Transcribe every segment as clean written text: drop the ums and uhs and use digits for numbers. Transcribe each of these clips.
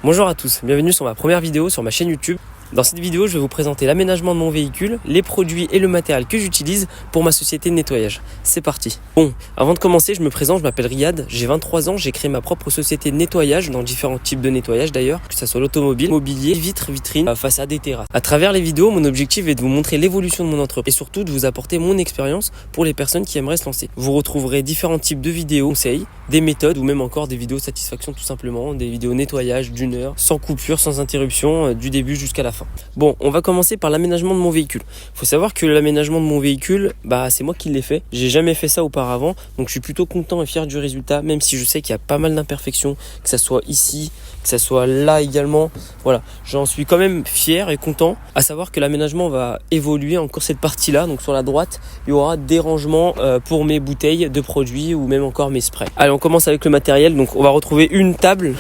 Bonjour à tous, bienvenue sur ma première vidéo sur ma chaîne YouTube. Dans cette vidéo, je vais vous présenter l'aménagement de mon véhicule, les produits et le matériel que j'utilise pour ma société de nettoyage. C'est parti. Bon, avant de commencer, je me présente, je m'appelle Riyad, j'ai 23 ans, j'ai créé ma propre société de nettoyage dans différents types de nettoyage d'ailleurs, que ce soit l'automobile, mobilier, vitres, vitrines, façade et terrasses. À travers les vidéos, mon objectif est de vous montrer l'évolution de mon entreprise et surtout de vous apporter mon expérience pour les personnes qui aimeraient se lancer. Vous retrouverez différents types de vidéos, conseils, des méthodes ou même encore des vidéos satisfaction tout simplement, des vidéos nettoyage d'une heure, sans coupure, sans interruption, du début jusqu'à la fin. Bon, on va commencer par l'aménagement de mon véhicule. Faut savoir que l'aménagement de mon véhicule, c'est moi qui l'ai fait. J'ai jamais fait ça auparavant, donc je suis plutôt content et fier du résultat, même si je sais qu'il y a pas mal d'imperfections, que ça soit ici, que ça soit là également. Voilà, j'en suis quand même fier et content. À savoir que l'aménagement va évoluer encore cette partie-là. Donc sur la droite, il y aura des rangements pour mes bouteilles de produits ou même encore mes sprays. Allez, on commence avec le matériel. Donc on va retrouver une table.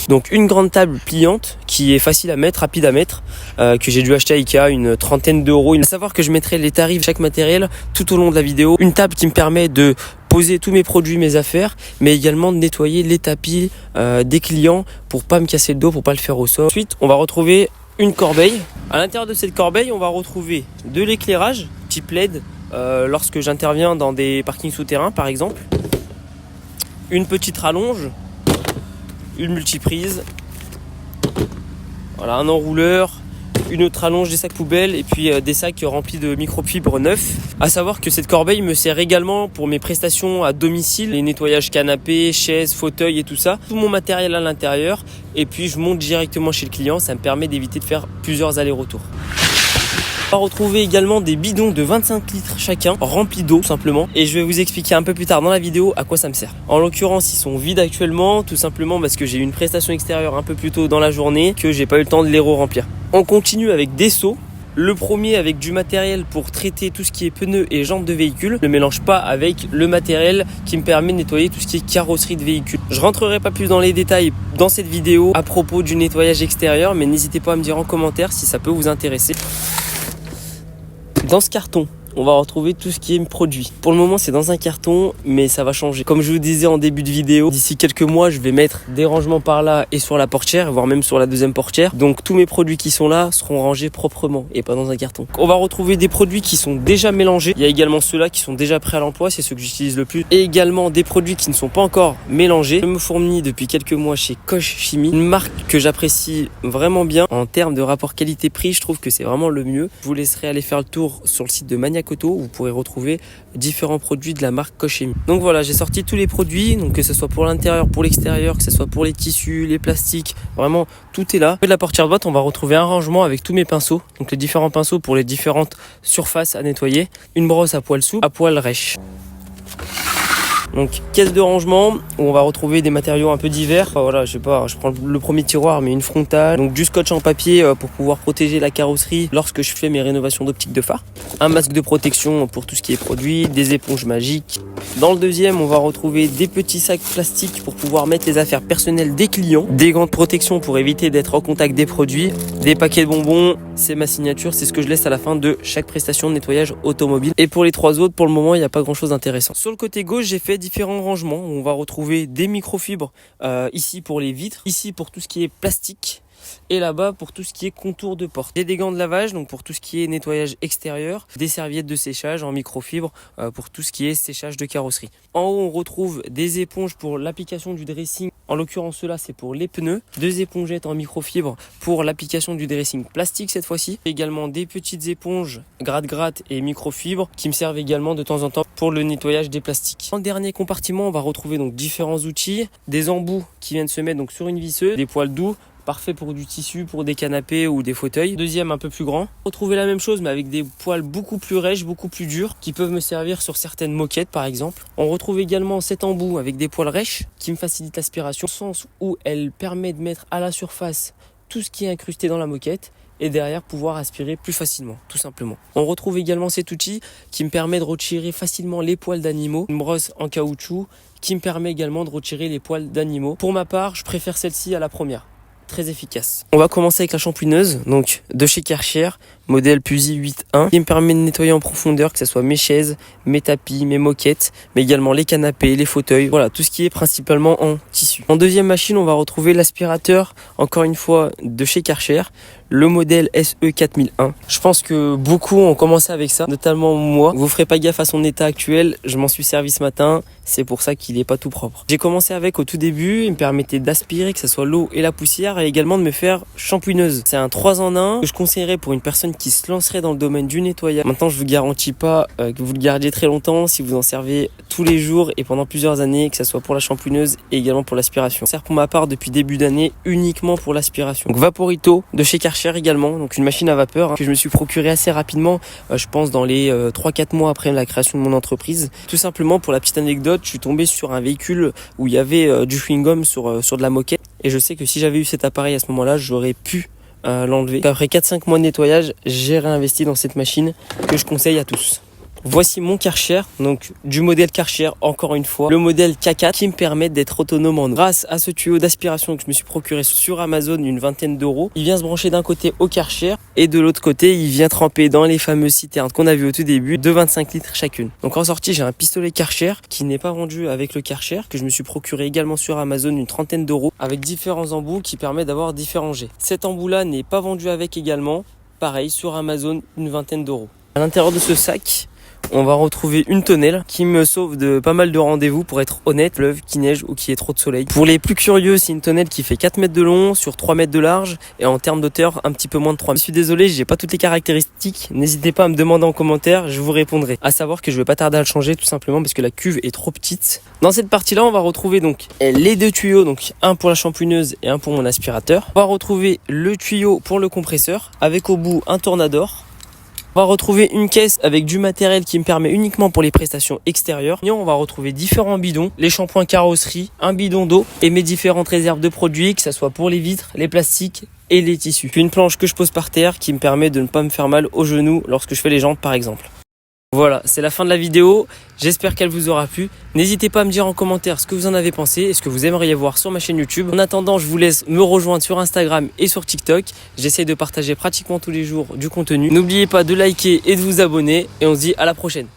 Donc une grande table pliante qui est facile à mettre, rapide à mettre, que j'ai dû acheter à Ikea, une trentaine d'euros. Il faut savoir que je mettrai les tarifs de chaque matériel tout au long de la vidéo. Une table qui me permet de poser tous mes produits, mes affaires, mais également de nettoyer les tapis des clients pour pas me casser le dos, pour pas le faire au sol. Ensuite, on va retrouver une corbeille. À l'intérieur de cette corbeille, on va retrouver de l'éclairage type LED lorsque j'interviens dans des parkings souterrains par exemple. Une petite rallonge, une multiprise, voilà, un enrouleur, une autre rallonge, des sacs poubelles et puis des sacs remplis de microfibres neufs. À savoir que cette corbeille me sert également pour mes prestations à domicile, les nettoyages canapés, chaises, fauteuils et tout ça. Tout mon matériel à l'intérieur et puis je monte directement chez le client, ça me permet d'éviter de faire plusieurs allers-retours. On va retrouver également des bidons de 25 litres chacun, remplis d'eau simplement. Et je vais vous expliquer un peu plus tard dans la vidéo à quoi ça me sert. En l'occurrence, ils sont vides actuellement, tout simplement parce que j'ai eu une prestation extérieure un peu plus tôt dans la journée, que j'ai pas eu le temps de les remplir. On continue avec des seaux. Le premier avec du matériel pour traiter tout ce qui est pneus et jantes de véhicule. Je ne mélange pas avec le matériel qui me permet de nettoyer tout ce qui est carrosserie de véhicule. Je rentrerai pas plus dans les détails dans cette vidéo à propos du nettoyage extérieur, mais n'hésitez pas à me dire en commentaire si ça peut vous intéresser. Dans ce carton, on va retrouver tout ce qui est produit. Pour le moment, c'est dans un carton, mais ça va changer. Comme je vous disais en début de vidéo, d'ici quelques mois, je vais mettre des rangements par là et sur la portière, voire même sur la deuxième portière. Donc tous mes produits qui sont là seront rangés proprement et pas dans un carton. On va retrouver des produits qui sont déjà mélangés. Il y a également ceux-là qui sont déjà prêts à l'emploi, c'est ceux que j'utilise le plus. Et également des produits qui ne sont pas encore mélangés. Je me fournis depuis quelques mois chez Koch Chimie, une marque que j'apprécie vraiment bien. En termes de rapport qualité-prix, je trouve que c'est vraiment le mieux. Je vous laisserai aller faire le tour sur le site de Maniac Auto où vous pourrez retrouver différents produits de la marque Koch Chimie. Donc voilà, j'ai sorti tous les produits, donc que ce soit pour l'intérieur, pour l'extérieur, que ce soit pour les tissus, les plastiques, vraiment tout est là. De la portière de boîte, on va retrouver un rangement avec tous mes pinceaux, donc les différents pinceaux pour les différentes surfaces à nettoyer, une brosse à poil souple, à poil rêche. Donc caisse de rangement où on va retrouver des matériaux un peu divers. Voilà, je prends le premier tiroir mais une frontale. Donc du scotch en papier pour pouvoir protéger la carrosserie lorsque je fais mes rénovations d'optique de phare. Un masque de protection pour tout ce qui est produit, des éponges magiques. Dans le deuxième, on va retrouver des petits sacs plastiques pour pouvoir mettre les affaires personnelles des clients, des gants de protection pour éviter d'être en contact des produits, des paquets de bonbons, c'est ma signature, c'est ce que je laisse à la fin de chaque prestation de nettoyage automobile. Et pour les trois autres, pour le moment, il n'y a pas grand chose d'intéressant. Sur le côté gauche, j'ai fait différents rangements. On va retrouver des microfibres ici pour les vitres, ici pour tout ce qui est plastique et là-bas pour tout ce qui est contour de porte. J'ai des gants de lavage donc pour tout ce qui est nettoyage extérieur, des serviettes de séchage en microfibre pour tout ce qui est séchage de carrosserie. En haut, on retrouve des éponges pour l'application du dressing. En l'occurrence, ceux-là, c'est pour les pneus. Deux épongettes en microfibre pour l'application du dressing plastique cette fois-ci. Également des petites éponges gratte-gratte et microfibre qui me servent également de temps en temps pour le nettoyage des plastiques. En dernier compartiment, on va retrouver donc différents outils, des embouts qui viennent se mettre donc sur une visseuse, des poils doux, parfait pour du tissu, pour des canapés ou des fauteuils. Deuxième un peu plus grand. Retrouver la même chose mais avec des poils beaucoup plus rêches, beaucoup plus durs qui peuvent me servir sur certaines moquettes par exemple. On retrouve également cet embout avec des poils rêches qui me facilite l'aspiration au sens où elle permet de mettre à la surface tout ce qui est incrusté dans la moquette et derrière pouvoir aspirer plus facilement, tout simplement. On retrouve également cet outil qui me permet de retirer facilement les poils d'animaux, une brosse en caoutchouc qui me permet également de retirer les poils d'animaux. Pour ma part, je préfère celle-ci à la première. très efficace. On va commencer avec la shampouineuse, donc de chez Karcher, modèle Pusi 8.1, qui me permet de nettoyer en profondeur, que ce soit mes chaises, mes tapis, mes moquettes, mais également les canapés, les fauteuils, voilà, tout ce qui est principalement en tissu. En deuxième machine, on va retrouver l'aspirateur, encore une fois, de chez Karcher, le modèle SE 4001. Je pense que beaucoup ont commencé avec ça, notamment moi. Vous ferez pas gaffe à son état actuel, je m'en suis servi ce matin, c'est pour ça qu'il est pas tout propre. J'ai commencé avec au tout début, il me permettait d'aspirer, que ce soit l'eau et la poussière, et également de me faire shampouineuse. C'est un 3 en 1 que je conseillerais pour une personne qui se lancerait dans le domaine du nettoyage. Maintenant, je vous garantis pas que vous le gardiez très longtemps si vous en servez tous les jours et pendant plusieurs années, que ce soit pour la shampouineuse et également pour l'aspiration. Ça sert pour ma part depuis début d'année uniquement pour l'aspiration. Donc Vaporito de chez Karcher également, donc une machine à vapeur que je me suis procurée assez rapidement, je pense dans les 3-4 mois après la création de mon entreprise. Tout simplement, pour la petite anecdote, je suis tombé sur un véhicule où il y avait du chewing-gum sur de la moquette, et je sais que si j'avais eu cet appareil à ce moment-là, j'aurais pu l'enlever. Après 4-5 mois de nettoyage, j'ai réinvesti dans cette machine que je conseille à tous. Voici mon Karcher, donc du modèle Karcher, encore une fois, le modèle K4 qui me permet d'être autonome en eau. Grâce à ce tuyau d'aspiration que je me suis procuré sur Amazon, une vingtaine d'euros, il vient se brancher d'un côté au Karcher et de l'autre côté, il vient tremper dans les fameuses citernes qu'on a vues au tout début, de 25 litres chacune. Donc en sortie, j'ai un pistolet Karcher qui n'est pas vendu avec le Karcher, que je me suis procuré également sur Amazon, une trentaine d'euros, avec différents embouts qui permettent d'avoir différents jets. Cet embout-là n'est pas vendu avec également, pareil, sur Amazon, une vingtaine d'euros. À l'intérieur de ce sac, on va retrouver une tonnelle qui me sauve de pas mal de rendez-vous, pour être honnête, pleuve, qu'il neige ou qu'il y ait trop de soleil. Pour les plus curieux, c'est une tonnelle qui fait 4 mètres de long sur 3 mètres de large et en termes d'hauteur un petit peu moins de 3 mètres. Je suis désolé, j'ai pas toutes les caractéristiques. N'hésitez pas à me demander en commentaire, je vous répondrai. À savoir que je vais pas tarder à le changer tout simplement parce que la cuve est trop petite. Dans cette partie-là, on va retrouver donc les deux tuyaux, donc un pour la shampouineuse et un pour mon aspirateur. On va retrouver le tuyau pour le compresseur avec au bout un tornador. On va retrouver une caisse avec du matériel qui me permet uniquement pour les prestations extérieures. Et on va retrouver différents bidons, les shampoings carrosserie, un bidon d'eau et mes différentes réserves de produits, que ce soit pour les vitres, les plastiques et les tissus. Puis une planche que je pose par terre qui me permet de ne pas me faire mal aux genoux lorsque je fais les jambes par exemple. Voilà, c'est la fin de la vidéo, j'espère qu'elle vous aura plu. N'hésitez pas à me dire en commentaire ce que vous en avez pensé et ce que vous aimeriez voir sur ma chaîne YouTube. En attendant, je vous laisse me rejoindre sur Instagram et sur TikTok. J'essaie de partager pratiquement tous les jours du contenu. N'oubliez pas de liker et de vous abonner et on se dit à la prochaine.